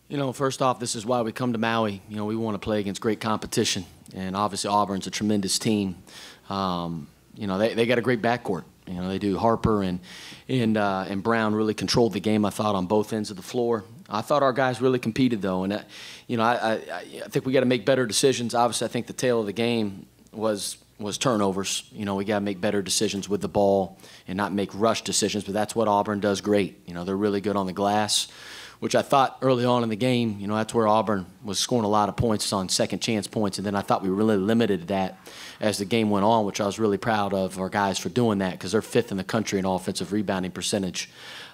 You know, first off, this is why we come to Maui. You know, we want to play against great competition, and obviously Auburn's a tremendous team. You know, they got a great backcourt. You know, they do. Harper and Brown really controlled the game, I thought, on both ends of the floor. I thought our guys really competed, though, and you know, I think we got to make better decisions. Obviously, I think the tail of the game was turnovers. You know, we got to make better decisions with the ball and not make rush decisions. But that's what Auburn does great. You know, they're really good on the glass, which I thought early on in the game, you know, that's where Auburn was scoring a lot of points on second chance points, and then I thought we really limited that as the game went on, which I was really proud of our guys for doing that because they're 5th in the country in offensive rebounding percentage.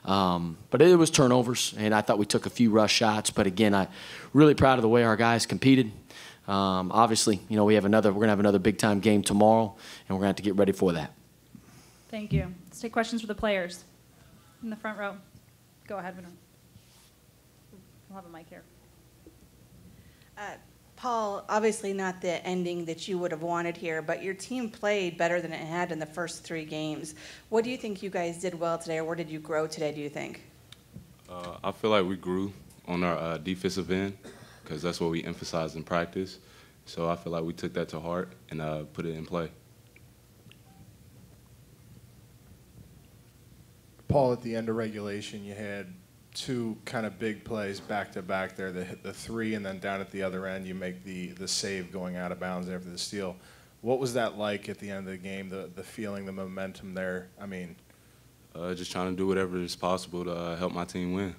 But it was turnovers, and I thought we took a few rush shots. But again, I'm really proud of the way our guys competed. Obviously, you know, we're going to have another big-time game tomorrow, and we're going to have to get ready for that. Thank you. Let's take questions for the players in the front row. Go ahead, Vinod. We'll have a mic here. Paul, obviously not the ending that you would have wanted here, but your team played better than it had in the first 3 games. What do you think you guys did well today, or where did you grow today, do you think? I feel like we grew on our defensive end because that's what we emphasized in practice. So I feel like we took that to heart and put it in play. Paul, at the end of regulation, you had 2 kind of big plays back-to-back there that hit the 3, and then down at the other end you make the save going out of bounds after the steal. What was that like at the end of the game, the feeling, the momentum there? I mean, just trying to do whatever is possible to help my team win.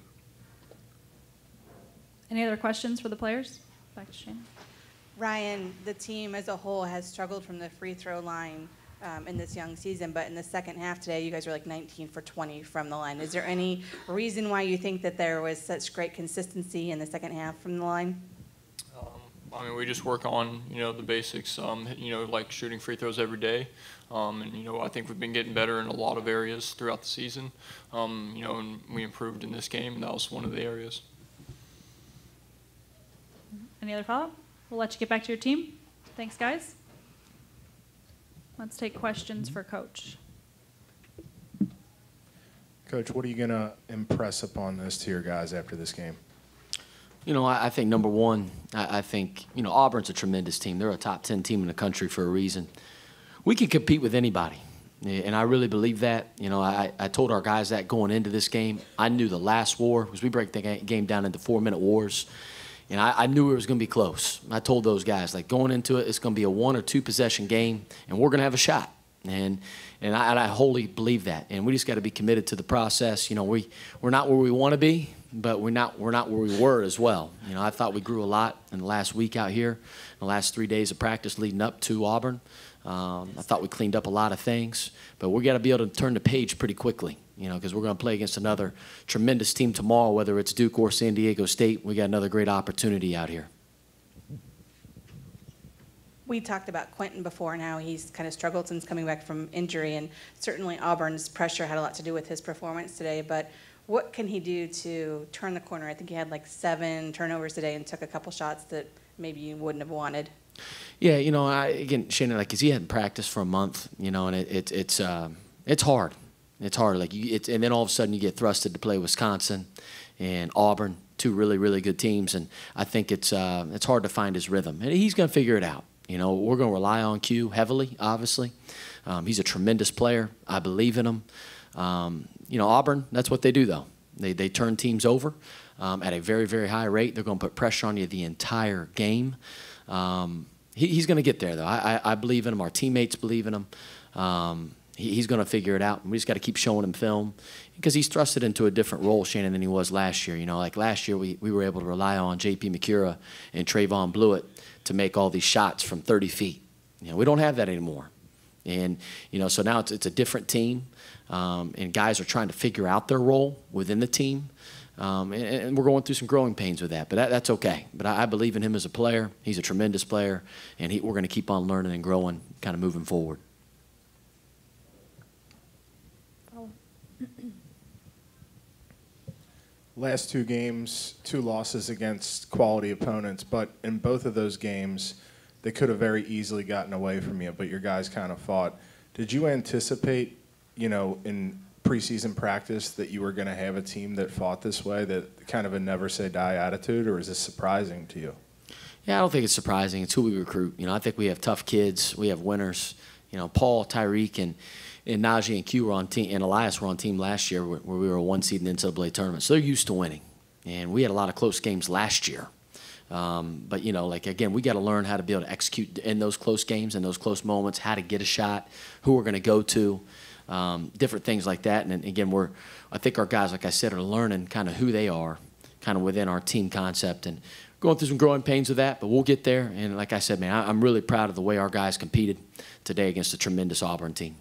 Any other questions for the players? Back to Shannon. Ryan, the team as a whole has struggled from the free throw line in this young season, but in the second half today, you guys were like 19 for 20 from the line. Is there any reason why you think that there was such great consistency in the second half from the line? I mean, we just work on, you know, the basics, you know, like shooting free throws every day. And, you know, I think we've been getting better in a lot of areas throughout the season. You know, and we improved in this game, and that was one of the areas. Any other follow-up? We'll let you get back to your team. Thanks, guys. Let's take questions for Coach. Coach, what are you going to impress upon this to your guys after this game? You know, I think number one, I think, you know, Auburn's a tremendous team. They're a top 10 team in the country for a reason. We can compete with anybody, and I really believe that. You know, I told our guys that going into this game. I knew the last war, because we break the game down into 4-minute wars, and I knew it was going to be close. I told those guys, like, going into it, it's going to be a 1 or 2 possession game, and we're going to have a shot. And I wholly believe that. And we just got to be committed to the process. You know, we're not where we want to be, but we're not where we were as well. You know, I thought we grew a lot in the last week out here, in the last 3 days of practice leading up to Auburn. I thought we cleaned up a lot of things, but we got to be able to turn the page pretty quickly. You know, because we're going to play against another tremendous team tomorrow, whether it's Duke or San Diego State. We got another great opportunity out here. We talked about Quentin before and how he's kind of struggled since coming back from injury, and certainly Auburn's pressure had a lot to do with his performance today, but what can he do to turn the corner? I think he had like 7 turnovers today and took a couple shots that maybe you wouldn't have wanted. Yeah, you know, again, Shannon, like, 'cause he hadn't practiced for a month, you know, and it's hard. It's hard. Like, and then all of a sudden you get thrusted to play Wisconsin and Auburn, 2 really, really good teams, and I think it's hard to find his rhythm. And he's going to figure it out. You know, we're going to rely on Q heavily, obviously. He's a tremendous player. I believe in him. You know, Auburn, that's what they do, though. They turn teams over at a very, very high rate. They're going to put pressure on you the entire game. He's going to get there, though. I believe in him. Our teammates believe in him. He's going to figure it out. And we just got to keep showing him film because he's thrusted into a different role, Shannon, than he was last year. You know, like last year we were able to rely on J.P. McCura and Trayvon Blewett to make all these shots from 30 feet. You know, we don't have that anymore. And, you know, so now it's a different team, and guys are trying to figure out their role within the team. And we're going through some growing pains with that, but that's okay. But I believe in him as a player. He's a tremendous player, and we're going to keep on learning and growing, kind of moving forward. Last 2 games, 2 losses against quality opponents, but in both of those games, they could have very easily gotten away from you, but your guys kind of fought. Did you anticipate, you know, in preseason practice that you were going to have a team that fought this way, that kind of a never say die attitude, or is this surprising to you? Yeah, I don't think it's surprising. It's who we recruit. You know, I think we have tough kids. We have winners. You know, Paul, Tyreek, and Najee and Q were on team, and Elias were on team last year where we were a 1 seed in the NCAA tournament. So they're used to winning. And we had a lot of close games last year. But, you know, like, again, we got to learn how to be able to execute in those close games, in those close moments, how to get a shot, who we're going to go to, different things like that. And, again, I think our guys, like I said, are learning kind of who they are, kind of within our team concept, and going through some growing pains with that, but we'll get there. And like I said, man, I'm really proud of the way our guys competed today against a tremendous Auburn team.